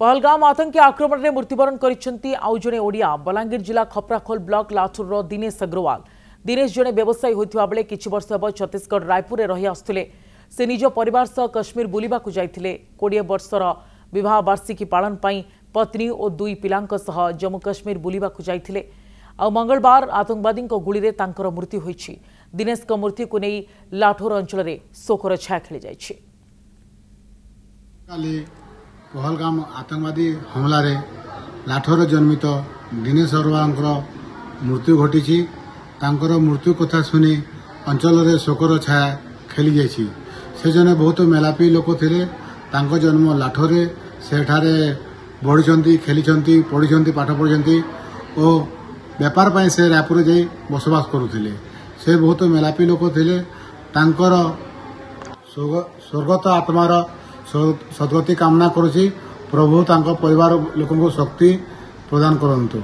पहलगाम आतंकी आक्रमण में मृत्युवरण करिसेंती आउ जणे ओडिया बलांगीर जिला खपराखोल ब्लॉक लाठूर दिनेश अग्रवाल। दिनेश जणे व्यवसायी होइथिबा बेले किछि वर्ष हेब छत्तीसगढ़ रायपुर रही आसुथिले। से निज परिवार सह कश्मीर बुलिबाकु जाइथिले। 20 वर्षर विवाह वार्षिकी पालन पई पत्नी और 2 पिलांक सह जम्मू कश्मीर बुलिबाकु जाइथिले। आ मंगलवार आतंकवादी गुली रे तांकर मृत्यु होइछि। दिनेश को मृत्यु को नहीं लाठोर अंचल में शोकर छाया खेली जाइछि। पहलगाम आतंकवादी हमला रे लाठोर जन्मित दिनेश अग्रवाल मृत्यु घटी। मृत्यु कथा शुणी अंचल में शोकर छाया खेली जाइछि। से जने बहुत मेलापी लोक थे। जन्म लाठोरे सेठारे बढ़ी खेली पढ़ी पाठ पढ़ी और व्यापार पर से रायपुर जा बसवास करुले। से बहुत मेलापी लोक थे। स्वर्गत आत्मार सद्गति कामना करुछि। प्रभु तांको परिवार लोक शक्ति प्रदान करंतु।